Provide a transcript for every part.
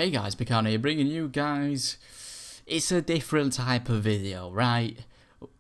Hey guys, PeeCarNoo here, bringing you guys, it's a different type of video, right?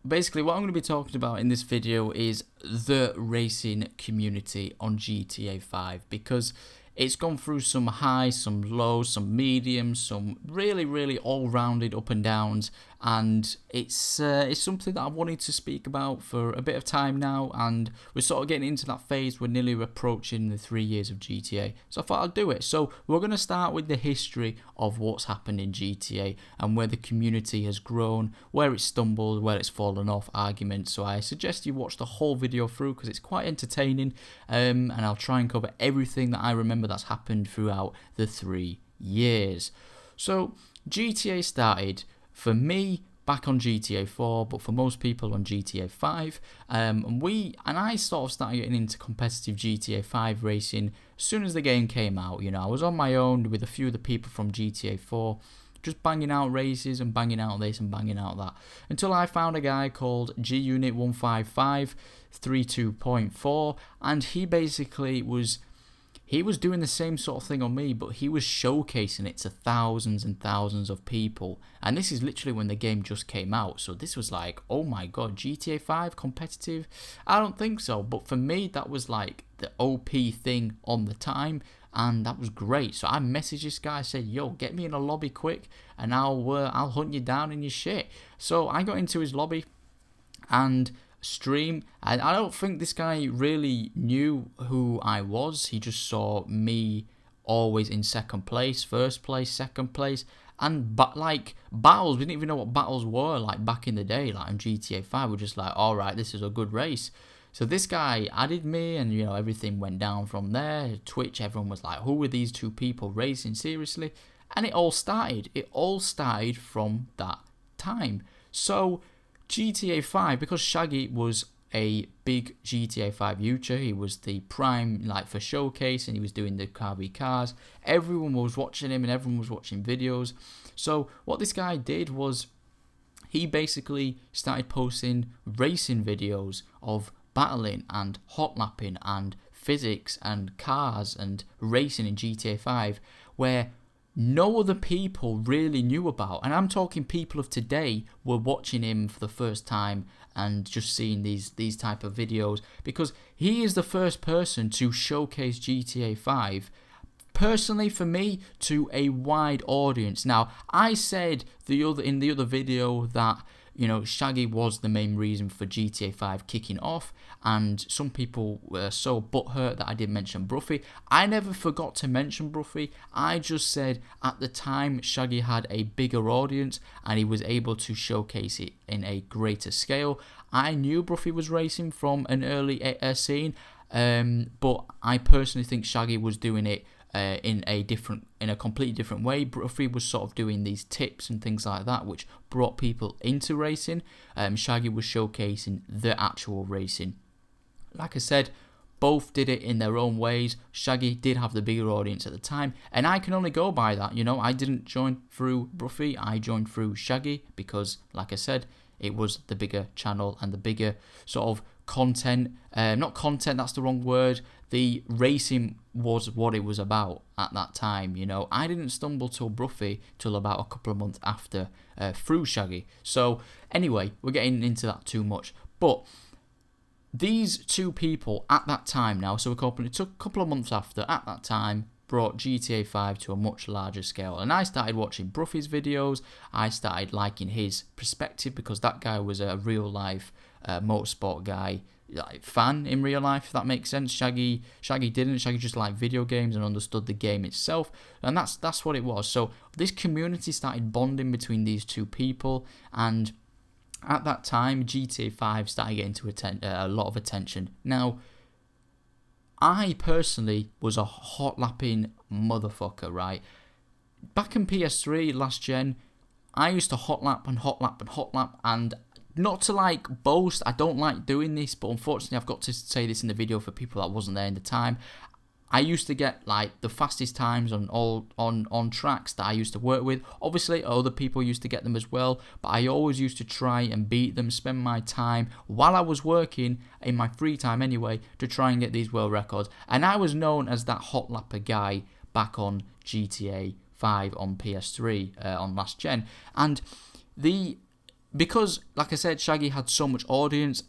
Basically what I'm going to be talking about in this video is the racing community on GTA 5, because it's gone through some highs, some lows, some mediums, some really all-rounded up and downs, and it's something that I've wanted to speak about for a bit of time now, and we're sort of getting into that phase. We're nearly approaching the 3 years of GTA, so I thought I'd do it. So we're going to start with the history of what's happened in GTA and where the community has grown, where it's stumbled, where it's fallen off, arguments. So I suggest you watch the whole video through because it's quite entertaining, and I'll try and cover everything that I remember that's happened throughout the 3 years. So GTA started for me back on GTA 4, but for most people on GTA 5. And I sort of started getting into competitive GTA 5 racing as soon as the game came out. You know, I was on my own with a few of the people from GTA 4, just banging out races and banging out this and banging out that, until I found a guy called GUnit155 32.4, and he basically was doing the same sort of thing on me, but he was showcasing it to thousands and thousands of people. And this is literally when the game just came out. So this was like, oh my god, GTA 5 competitive? I don't think so. But for me, that was like the OP thing on the time. And that was great. So I messaged this guy, I said, yo, get me in a lobby quick and I'll hunt you down in your shit. So I got into his lobby and stream, and I don't think this guy really knew who I was. He just saw me always in second place, first place, second place, and like battles, we didn't even know what battles were like back in the day. Like on GTA 5, we're just like, all right, this is a good race. So this guy added me, and you know, everything went down from there. Twitch, everyone was like, who are these two people racing seriously? And it all started from that time. So GTA 5, because Shaggy was a big GTA 5 YouTuber, he was the prime, like, for showcase, and he was doing the car v cars. Everyone was watching him and everyone was watching videos. So what this guy did was he basically started posting racing videos of battling and hotlapping and physics and cars and racing in GTA 5, where no other people really knew about. And I'm talking people of today were watching him for the first time and just seeing these type of videos, because he is the first person to showcase GTA 5, personally for me, to a wide audience. Now, I said in the other video that, you know, Shaggy was the main reason for GTA 5 kicking off, and some people were so butthurt that I didn't mention Bruffy. I never forgot to mention Bruffy. I just said at the time Shaggy had a bigger audience and he was able to showcase it in a greater scale. I knew Bruffy was racing from an early scene, but I personally think Shaggy was doing it in a completely different way. Bruffy was sort of doing these tips and things like that, which brought people into racing. Shaggy was showcasing the actual racing. Like I said, both did it in their own ways. Shaggy did have the bigger audience at the time, and I can only go by that. You know, I didn't join through Bruffy, I joined through Shaggy, because, like I said, it was the bigger channel and the bigger sort of content. Not content, that's the wrong word. The racing was what it was about at that time. You know, I didn't stumble till Bruffy till about a couple of months after through Shaggy. So anyway, we're getting into that too much. But these two people at that time now, so it took a couple of months after, at that time, brought GTA 5 to a much larger scale. And I started watching Bruffy's videos. I started liking his perspective, because that guy was a real life motorsport guy, like fan in real life, if that makes sense. Shaggy didn't. Shaggy just liked video games and understood the game itself, and that's what it was. So this community started bonding between these two people, and at that time GTA 5 started getting to a lot of attention. Now, I personally was a hot-lapping motherfucker, right? Back in PS3 last gen, I used to hot-lap and hot-lap and hot-lap, and not to like boast, I don't like doing this, but unfortunately I've got to say this in the video for people that wasn't there in the time. I used to get like the fastest times on tracks that I used to work with. Obviously other people used to get them as well, but I always used to try and beat them, spend my time while I was working, in my free time anyway, to try and get these world records. And I was known as that hot lapper guy back on GTA 5 on PS3 on last gen. And because, like I said, Shaggy had so much audience,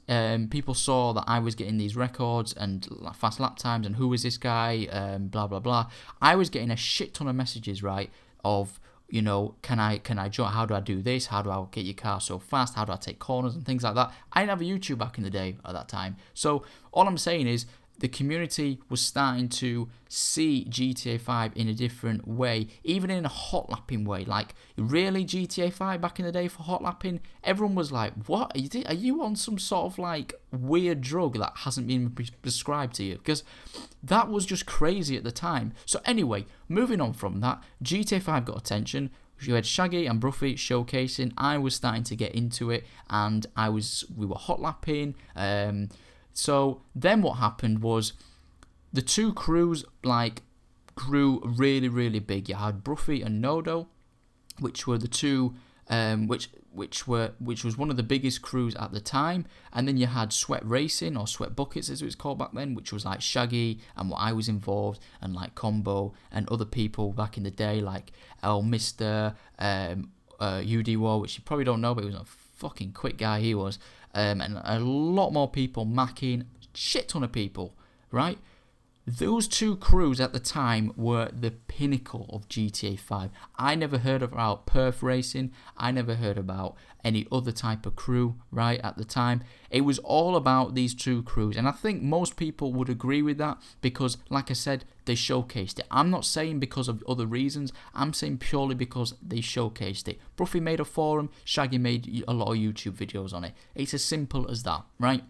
people saw that I was getting these records and fast lap times and who is this guy, blah, blah, blah. I was getting a shit ton of messages, right, of, you know, can I join, how do I do this, how do I get your car so fast, how do I take corners and things like that. I didn't have a YouTube back in the day at that time. So all I'm saying is, the community was starting to see GTA 5 in a different way, even in a hotlapping way. Like, really, GTA 5 back in the day for hotlapping? Everyone was like, what? Are you on some sort of, like, weird drug that hasn't been prescribed to you? Because that was just crazy at the time. So anyway, moving on from that, GTA 5 got attention. You had Shaggy and Bruffy showcasing. I was starting to get into it, and we were hotlapping. So then what happened was the two crews like grew really, really big. You had Bruffy and Nodo, which were the two, which was one of the biggest crews at the time. And then you had Sweat Racing, or Sweat Buckets as it was called back then, which was like Shaggy and what I was involved, and like Combo and other people back in the day, like El Mister, UDWO, which you probably don't know, but he was a fucking quick guy, he was. And a lot more people, Macking, shit ton of people, right? Those two crews at the time were the pinnacle of GTA 5. I never heard about Perth Racing. I never heard about any other type of crew, right, at the time. It was all about these two crews. And I think most people would agree with that because, like I said, they showcased it. I'm not saying because of other reasons. I'm saying purely because they showcased it. Bruffy made a forum. Shaggy made a lot of YouTube videos on it. It's as simple as that, right?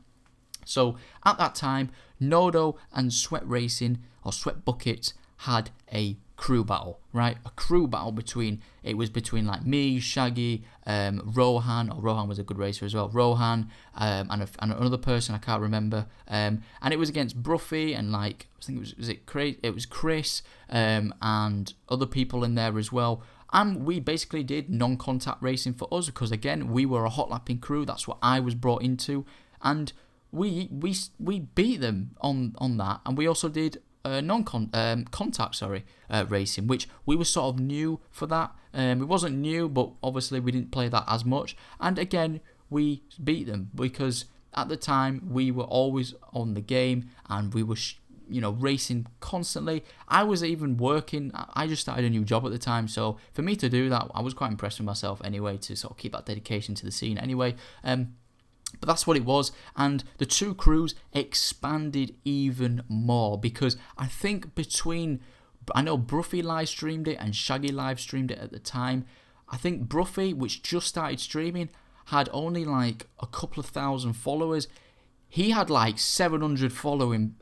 So at that time, Nodo and Sweat Racing, or Sweat Buckets, had a crew battle, right? A crew battle between like me, Shaggy, Rohan, or Rohan was a good racer as well, Rohan, and another person I can't remember, and it was against Bruffy and like, I think it was Chris, and other people in there as well. And we basically did non-contact racing for us because, again, we were a hotlapping crew. That's what I was brought into, and we beat them on that. And we also did contact racing, which we were sort of new for that. It wasn't new, but obviously we didn't play that as much. And again, we beat them because at the time we were always on the game and we were racing constantly. I was even working. I just started a new job at the time, so for me to do that, I was quite impressed with myself anyway, to sort of keep that dedication to the scene anyway. But that's what it was, and the two crews expanded even more because I think I know Bruffy live streamed it and Shaggy live streamed it at the time. I think Bruffy, which just started streaming, had only like a couple of thousand followers. He had like 700 following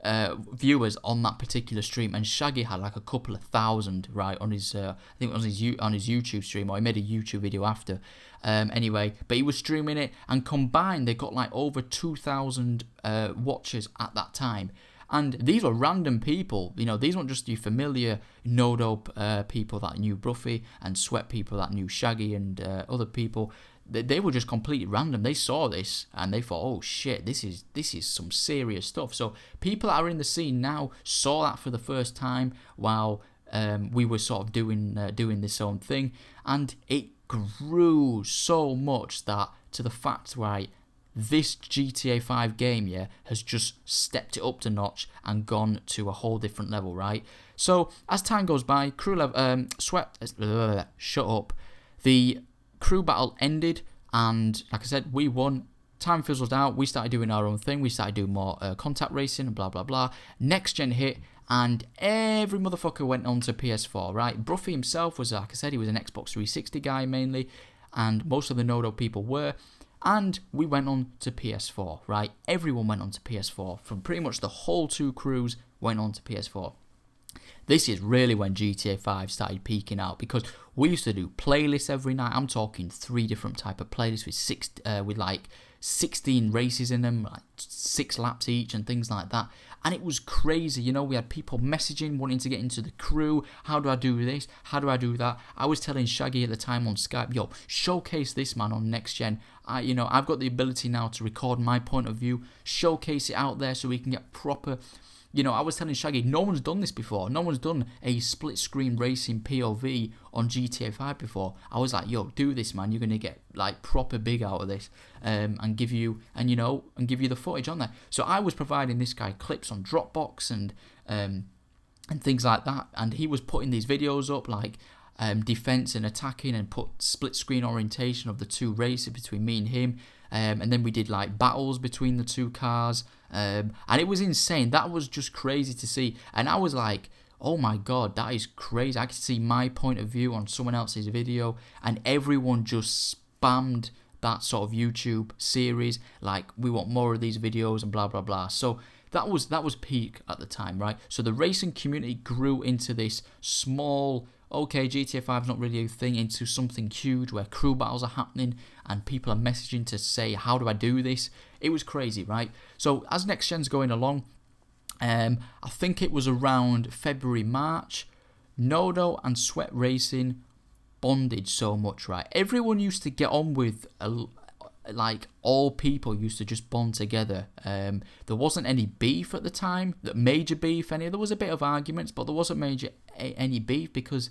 viewers on that particular stream, and Shaggy had like a couple of thousand, right, on his I think it was on his YouTube stream, or he made a YouTube video after. Anyway, but he was streaming it, and combined they got like over 2,000 watchers at that time. And these were random people, these weren't just your familiar no-dope people that knew Bruffy, and Sweat people that knew Shaggy, and other people. They were just completely random. They saw this and they thought, oh shit, this is some serious stuff. So people that are in the scene now saw that for the first time while we were sort of doing this own thing, and it grew so much that to the fact, right, this GTA 5 game, has just stepped it up to notch and gone to a whole different level, right? So as time goes by, crew level, shut up. The crew battle ended, and like I said, we won. Time fizzled out. We started doing our own thing. We started doing more contact racing and blah blah blah. Next gen hit, and every motherfucker went on to PS4, right? Bruffy himself was, like I said, he was an Xbox 360 guy mainly, and most of the Nodo people were. And we went on to PS4, right? Everyone went on to PS4. From pretty much the whole two crews went on to PS4. This is really when GTA 5 started peaking out, because we used to do playlists every night. I'm talking 3 different type of playlists with like 16 races in them, like 6 laps each and things like that. And it was crazy, we had people messaging, wanting to get into the crew. How do I do this? How do I do that? I was telling Shaggy at the time on Skype, yo, showcase this, man, on next gen. I've got the ability now to record my point of view, showcase it out there so we can get proper I was telling Shaggy, no one's done this before. No one's done a split screen racing POV on GTA 5 before. I was like, yo, do this, man. You're gonna get like proper big out of this, and give you the footage on there. So I was providing this guy clips on Dropbox and things like that, and he was putting these videos up like defense and attacking, and put split screen orientation of the two races between me and him. And then we did like battles between the two cars, and it was insane. That was just crazy to see, and I was like, oh my god, that is crazy. I could see my point of view on someone else's video, and everyone just spammed that sort of YouTube series, like, we want more of these videos and blah blah blah. So that was peak at the time, right? So the racing community grew into this small, okay, GTA 5 is not really a thing, into something huge where crew battles are happening and people are messaging to say, how do I do this? It was crazy, right? So as next gen's going along, I think it was around February, March, Nodo and Sweat Racing bonded so much, right? Everyone used to get on with, like, all people used to just bond together. There wasn't any beef at the time, major beef, there was a bit of arguments, but there wasn't any beef because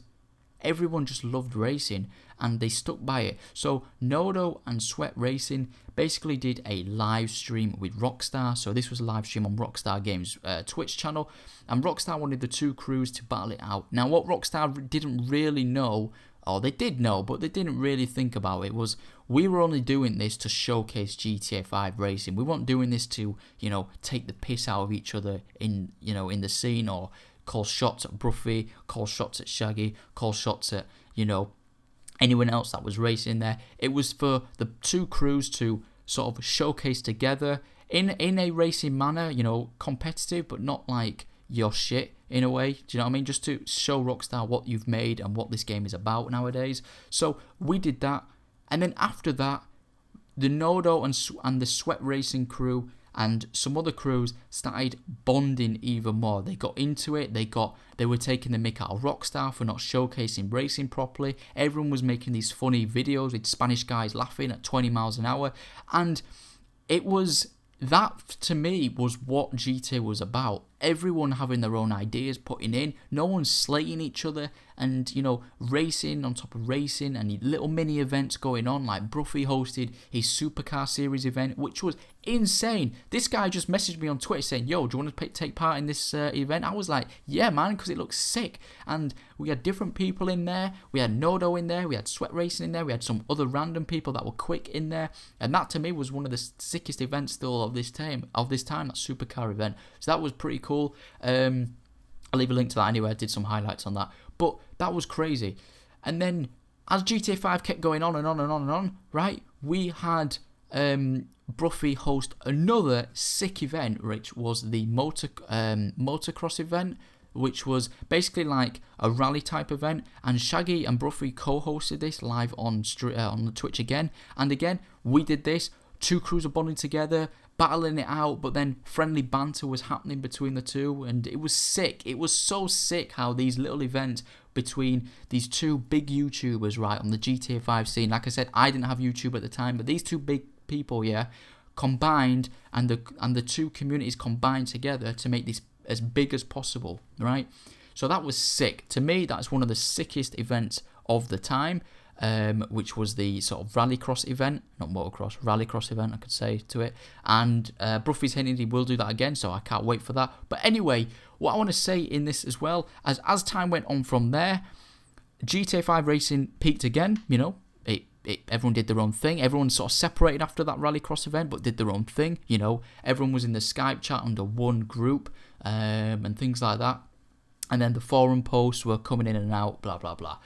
everyone just loved racing and they stuck by it. So Nodo and Sweat Racing basically did a live stream with Rockstar. So this was a live stream on Rockstar Games Twitch channel, and Rockstar wanted the two crews to battle it out. Now what Rockstar didn't really know, or they did know, but they didn't really think about it, was we were only doing this to showcase GTA 5 racing. We weren't doing this to, take the piss out of each other in the scene, or call shots at Bruffy, call shots at Shaggy, call shots at, anyone else that was racing there. It was for the two crews to sort of showcase together in a racing manner, competitive, but not like your shit in a way. Do you know what I mean? Just to show Rockstar what you've made and what this game is about nowadays. So we did that, and then after that, the Nodo and the Sweat Racing crew and some other crews started bonding even more. They got into it. They were taking the mick out of Rockstar for not showcasing racing properly. Everyone was making these funny videos with Spanish guys laughing at 20 miles an hour, and that to me was what GTA was about. Everyone having their own ideas, putting in. No one slating each other, and racing on top of racing, and little mini events going on. Like Bruffy hosted his Supercar Series event, which was insane. This guy just messaged me on Twitter saying, yo, do you want to take part in this event? I was like, yeah, man, because it looks sick. And we had different people in there. We had Nodo in there. We had Sweat Racing in there. We had some other random people that were quick in there. And that to me was one of the sickest events still of this time, that Supercar event. So that was pretty cool. I'll leave a link to that anyway. I did some highlights on that. But that was crazy. And then as GTA 5 kept going on and on and on and on, right, we had Bruffy host another sick event, which was the motocross event, which was basically like a rally type event, and Shaggy and Bruffy co-hosted this live on the Twitch again. And again, we did this. Two crews are bonding together, battling it out, but then friendly banter was happening between the two, and it was sick. It was so sick how these little events between these two big YouTubers, right, on the GTA 5 scene. Like I said, I didn't have YouTube at the time, but these two big people, yeah, combined, and the two communities combined together to make this as big as possible, right? So that was sick. To me, that's one of the sickest events of the time. Which was the sort of rallycross event, not motocross, rallycross event, I could say to it. And Bruffy's hinting he will do that again, so I can't wait for that. But anyway, what I want to say in this as well, as time went on from there, GTA 5 racing peaked again. Everyone did their own thing. Everyone sort of separated after that rallycross event, but did their own thing. Everyone was in the Skype chat under one group, and things like that. And then the forum posts were coming in and out, blah blah blah.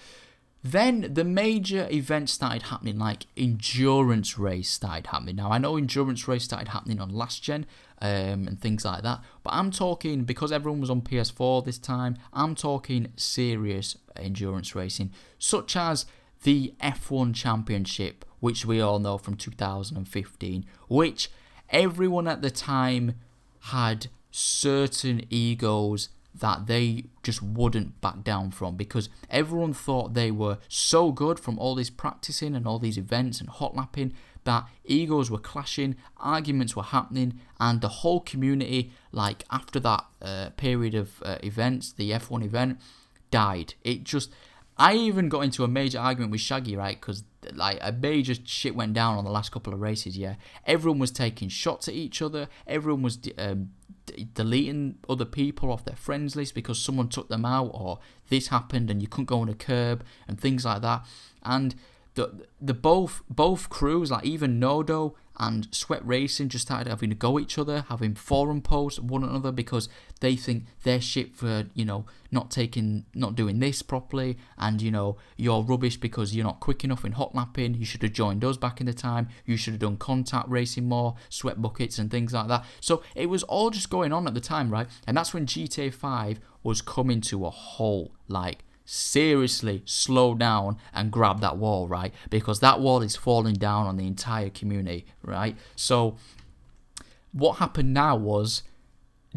Then the major events started happening, like endurance race started happening. Now, I know endurance race started happening on last gen and things like that, but I'm talking, because everyone was on PS4 this time, I'm talking serious endurance racing, such as the F1 Championship, which we all know from 2015, which everyone at the time had certain egos that they just wouldn't back down from, because everyone thought they were so good from all this practicing and all these events and hotlapping, that egos were clashing, arguments were happening, and the whole community, like after that period of events, the F1 event, died. I even got into a major argument with Shaggy, right? Because like a major shit went down on the last couple of races. Yeah, everyone was taking shots at each other. Everyone was deleting other people off their friends list because someone took them out, or this happened and you couldn't go on a curb and things like that. And the both crews, like even Nodo and Sweat Racing, just started having to go at each other, having forum posts one another because they think they're shit for, not doing this properly, and you're rubbish because you're not quick enough in hotlapping. You should have joined us back in the time. You should have done contact racing more, sweat buckets and things like that. So it was all just going on at the time, right? And that's when GTA 5 was coming to a halt, like seriously slow down and grab that wall, right? Because that wall is falling down on the entire community, right? So what happened now was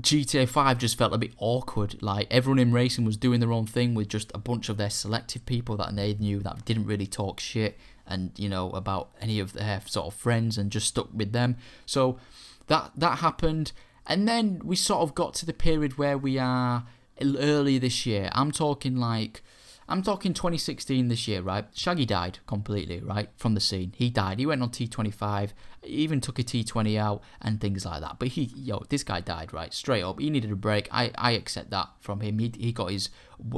GTA 5 just felt a bit awkward. Like everyone in racing was doing their own thing with just a bunch of their selective people that they knew that didn't really talk shit and about any of their sort of friends, and just stuck with them. So that happened, and then we sort of got to the period where we are early this year. I'm talking 2016 this year, right? Shaggy died completely, right, from the scene. He died. He went on T25, even took a T20 out and things like that. But this guy died, right? Straight up. He needed a break. I accept that from him. He got his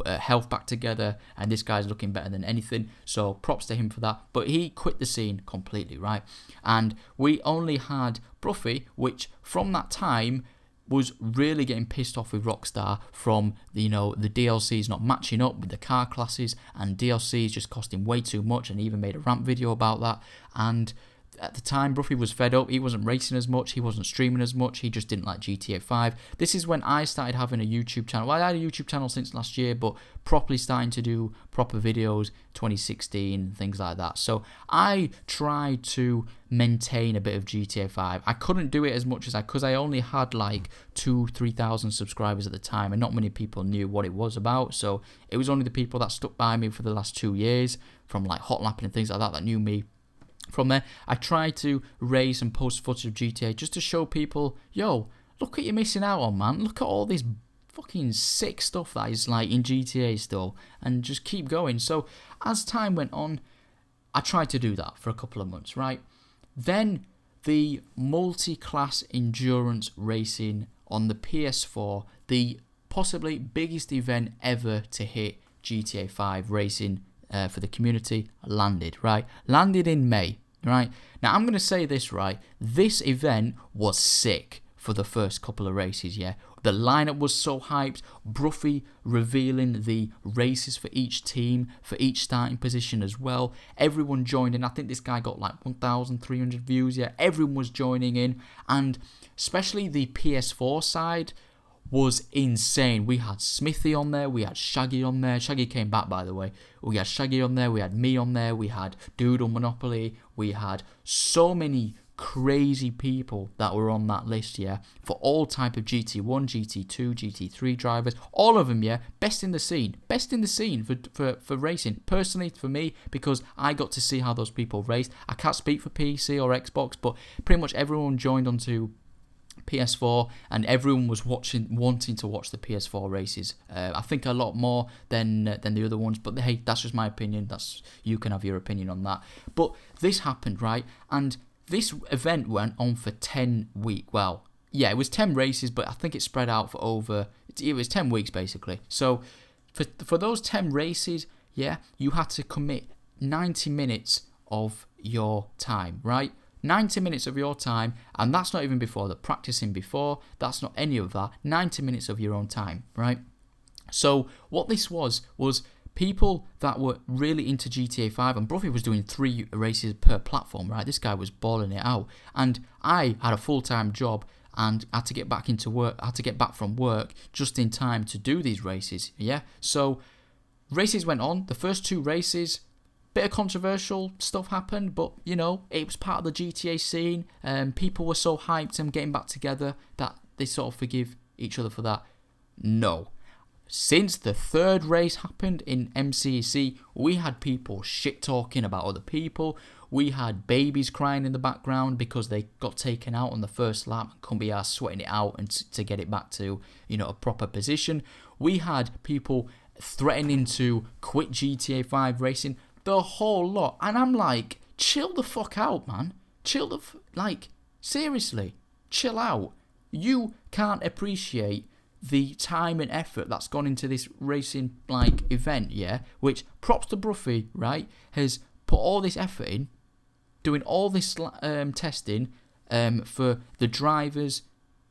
health back together, and this guy's looking better than anything. So props to him for that. But he quit the scene completely, right? And we only had Bruffy, which from that time was really getting pissed off with Rockstar from the DLCs not matching up with the car classes, and DLCs just costing way too much, and he even made a rant video about that. And at the time, Bruffy was fed up. He wasn't racing as much. He wasn't streaming as much. He just didn't like GTA 5. This is when I started having a YouTube channel. Well, I had a YouTube channel since last year, but properly starting to do proper videos 2016, things like that. So I tried to maintain a bit of GTA 5. I couldn't do it as much as because I only had like 2,000-3,000 subscribers at the time, and not many people knew what it was about. So it was only the people that stuck by me for the last 2 years, from like Hotlapping and things like that knew me. From there, I tried to raise and post footage of GTA just to show people, yo, look what you're missing out on, man. Look at all this fucking sick stuff that is like in GTA still, and just keep going. So as time went on, I tried to do that for a couple of months, right? Then the multi-class endurance racing on the PS4, the possibly biggest event ever to hit GTA 5 racing for the community, landed, right? Landed in May, right? Now, I'm going to say this, right? This event was sick for the first couple of races, yeah? The lineup was so hyped. Bruffy revealing the races for each team, for each starting position as well. Everyone joined in. I think this guy got like 1,300 views, yeah? Everyone was joining in. And especially the PS4 side was insane. We had Smithy on there, we had Shaggy on there. Shaggy came back, by the way. We had Shaggy on there, we had me on there, we had Doodle Monopoly, we had so many crazy people that were on that list, yeah, for all type of GT1, GT2, GT3 drivers, all of them, yeah, best in the scene for racing. Personally, for me, because I got to see how those people raced. I can't speak for PC or Xbox, but pretty much everyone joined onto PS4, and everyone was wanting to watch the PS4 races. I think a lot more than the other ones, but hey, that's just my opinion. You can have your opinion on that. But this happened, right? And this event went on for 10 weeks. Well, yeah, it was 10 races, but I think it spread out for it was 10 weeks basically. So for those 10 races, yeah, you had to commit 90 minutes of your time, right? 90 minutes of your time, and that's not even before the practicing before, that's not any of that, 90 minutes of your own time, right? So what this was people that were really into GTA 5, and Bruffy was doing 3 races per platform, right? This guy was balling it out, and I had a full-time job and had to get back into work, had to get back from work just in time to do these races, yeah? So races went on, the first 2 races, bit of controversial stuff happened, but it was part of the GTA scene. People were so hyped and getting back together that they sort of forgive each other for that. No. since the third race happened in MCC, we had people shit talking about other people. We had babies crying in the background because they got taken out on the first lap and couldn't be arsed sweating it out and to get it back to, a proper position. We had people threatening to quit GTA 5 racing, the whole lot. And I'm like, chill the fuck out, man. Seriously, chill out. You can't appreciate the time and effort that's gone into this racing event, yeah, which props to Bruffy, right, has put all this effort in, doing all this testing for the drivers,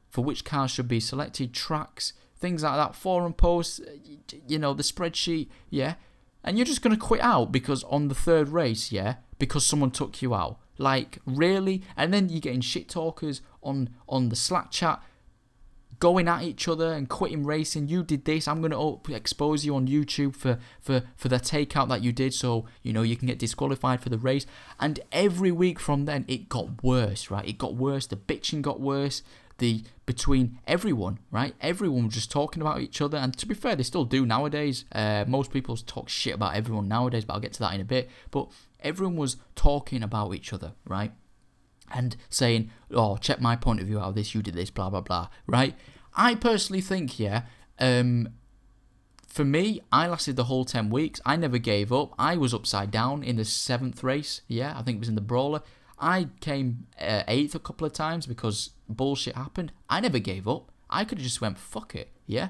for which cars should be selected, tracks, things like that, forum posts, the spreadsheet, yeah, and you're just going to quit out because on the third race, yeah, because someone took you out. Like, really? And then you're getting shit talkers on the Slack chat, going at each other and quitting racing. You did this. I'm going to expose you on YouTube for the takeout that you did, so you can get disqualified for the race. And every week from then it got worse, right? It got worse. The bitching got worse. Between everyone, right? Everyone was just talking about each other, and to be fair, they still do nowadays. Most people talk shit about everyone nowadays, but I'll get to that in a bit. But everyone was talking about each other, right? And saying, oh, check my point of view out of this, you did this, blah, blah, blah, right? I personally think, for me, I lasted the whole 10 weeks. I never gave up. I was upside down in the 7th race, yeah, I think it was in the Brawler. I came 8th a couple of times because bullshit happened. I never gave up. I could have just went, fuck it, yeah?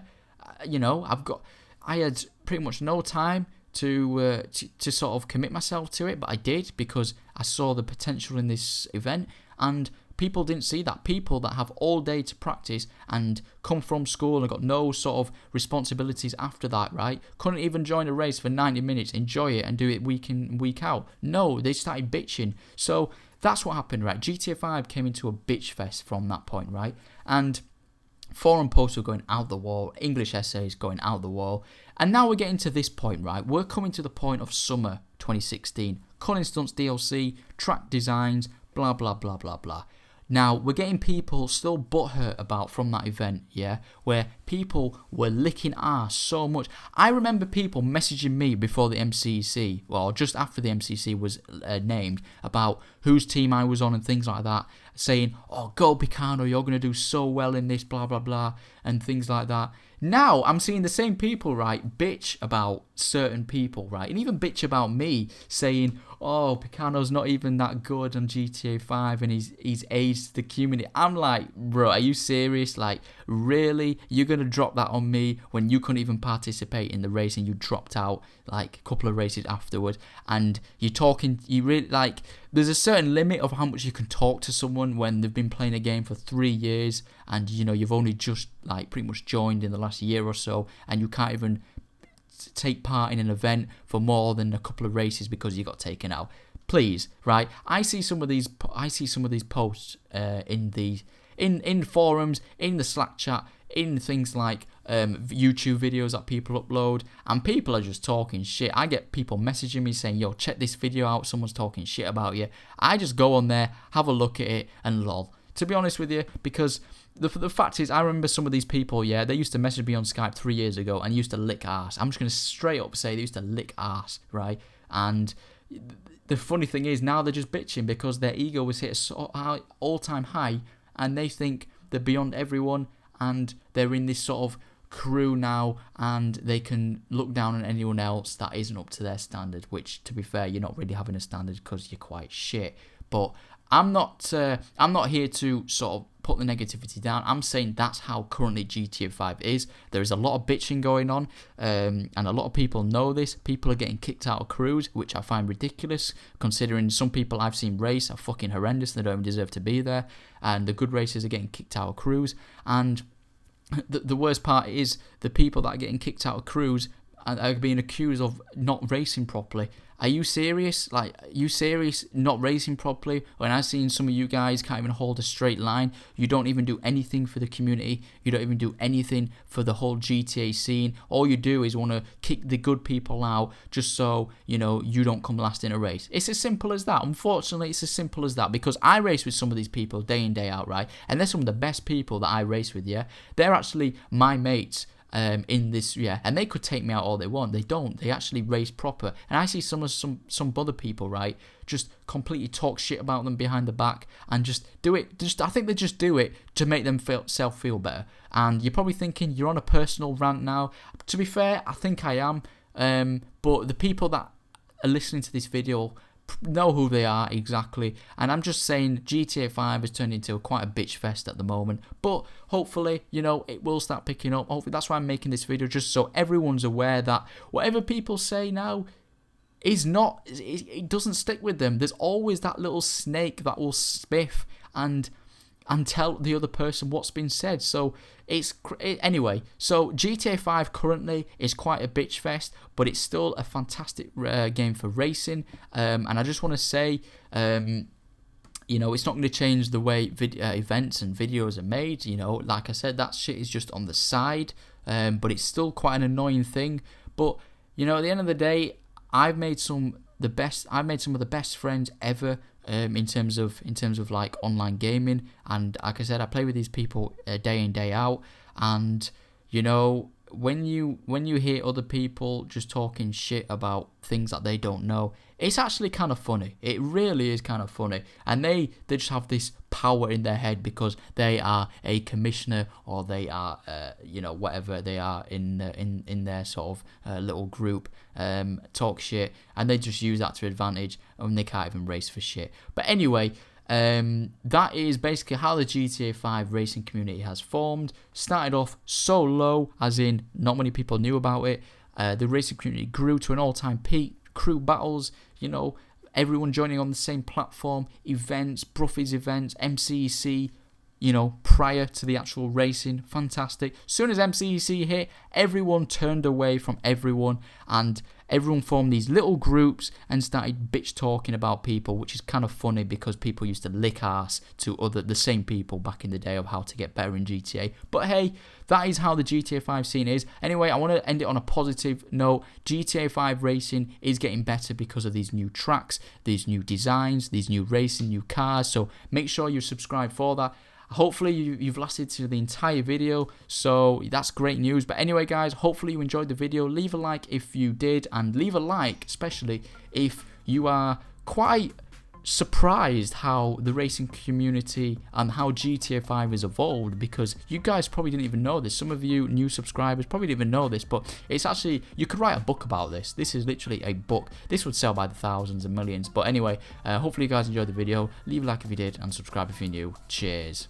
I had pretty much no time to sort of commit myself to it, but I did because I saw the potential in this event, and people didn't see that. People that have all day to practice and come from school and got no sort of responsibilities after that, right? Couldn't even join a race for 90 minutes, enjoy it and do it week in, week out. No, they started bitching. So that's what happened, right? GTA 5 came into a bitch fest from that point, right? And forum posts were going out the wall, English essays going out the wall, and now we're getting to this point, right? We're coming to the point of summer 2016. Culling Stunts DLC, track designs, blah, blah, blah, blah, blah. Now, we're getting people still butthurt about from that event, yeah, where people were licking arse so much. I remember people messaging me before the MCC, well, just after the MCC was named, about whose team I was on and things like that, saying, oh, go PeeCarNoo, you're going to do so well in this, blah, blah, blah, and things like that. Now, I'm seeing the same people, right, bitch about certain people, right, and even bitch about me, saying, oh, PeeCarNoo's not even that good on GTA 5 and he's aged the community. I'm like, bro, are you serious? Like, really? You're going to drop that on me when you couldn't even participate in the race and you dropped out, like, a couple of races afterwards, and you're talking, you really, like, there's a certain limit of how much you can talk to someone when they've been playing a game for 3 years and, you've only just, like, pretty much joined in the last year or so, and you can't even take part in an event for more than a couple of races because you got taken out. Please, right? I see some of these posts in forums, in the Slack chat, in things like YouTube videos that people upload, and people are just talking shit. I get people messaging me saying, yo, check this video out, someone's talking shit about you. I just go on there, have a look at it, and lol. To be honest with you, because the fact is, I remember some of these people, yeah, they used to message me on Skype 3 years ago and used to lick arse. I'm just going to straight up say they used to lick arse, right? And the funny thing is, now they're just bitching because their ego was hit a all-time high, and they think they're beyond everyone, and they're in this sort of crew now, and they can look down on anyone else that isn't up to their standard, which, to be fair, you're not really having a standard because you're quite shit. But I'm not here to sort of put the negativity down. I'm saying that's how currently GTA 5 is. There is a lot of bitching going on, and a lot of people know this. People are getting kicked out of crews, which I find ridiculous, considering some people I've seen race are fucking horrendous. They don't even deserve to be there, and the good racers are getting kicked out of crews. And the worst part is the people that are getting kicked out of crews are being accused of not racing properly. Are you serious? Like, are you serious? Not racing properly? When I've seen some of you guys can't even hold a straight line. You don't even do anything for the community. You don't even do anything for the whole GTA scene. All you do is want to kick the good people out just so, you don't come last in a race. It's as simple as that. Unfortunately, it's as simple as that, because I race with some of these people day in, day out, right? And they're some of the best people that I race with, yeah? They're actually my mates. in this, and they could take me out all they want. They don't. They actually race proper. And I see some other people, right, just completely talk shit about them behind the back and just do it. I think they just do it to make them feel better. And you're probably thinking you're on a personal rant now. To be fair, I think I am. But the people that are listening to this video know who they are exactly, and I'm just saying GTA 5 has turned into quite a bitch fest at the moment, but hopefully, it will start picking up. Hopefully, that's why I'm making this video, just so everyone's aware that whatever people say now is not, it doesn't stick with them. There's always that little snake that will spiff and tell the other person what's been said. So anyway, so GTA 5 currently is quite a bitch fest, but it's still a fantastic game for racing. And I just want to say, it's not going to change the way events and videos are made. Like I said, that shit is just on the side, but it's still quite an annoying thing. But at the end of the day, I've made some of the best friends ever. In terms of like online gaming, and like I said, I play with these people day in, day out, and when you hear other people just talking shit about things that they don't know, it's actually kind of funny. It really is kind of funny, and they just have this power in their head because they are a commissioner, or they are whatever they are in their sort of little group, talk shit, and they just use that to advantage, and they can't even race for shit. But anyway, that is basically how the GTA 5 racing community has formed. Started off so low, as in not many people knew about it. The racing community grew to an all-time peak. Crew battles, everyone joining on the same platform, events, Bruffy's events, MCEC, prior to the actual racing. Fantastic. Soon as MCEC hit, everyone turned away from everyone, and everyone formed these little groups and started bitch talking about people, which is kind of funny because people used to lick ass to the same people back in the day of how to get better in GTA. But hey, that is how the GTA 5 scene is. Anyway, I want to end it on a positive note. GTA 5 racing is getting better because of these new tracks, these new designs, these new racing, new cars. So make sure you subscribe for that. Hopefully you've lasted to the entire video, so that's great news. But anyway, guys, hopefully you enjoyed the video. Leave a like if you did, and leave a like especially if you are quite surprised how the racing community and how GTA 5 has evolved, because you guys probably didn't even know this. Some of you new subscribers probably didn't even know this, but it's actually, you could write a book about this. This is literally a book. This would sell by the thousands and millions. But anyway, hopefully you guys enjoyed the video. Leave a like if you did, and subscribe if you're new. Cheers.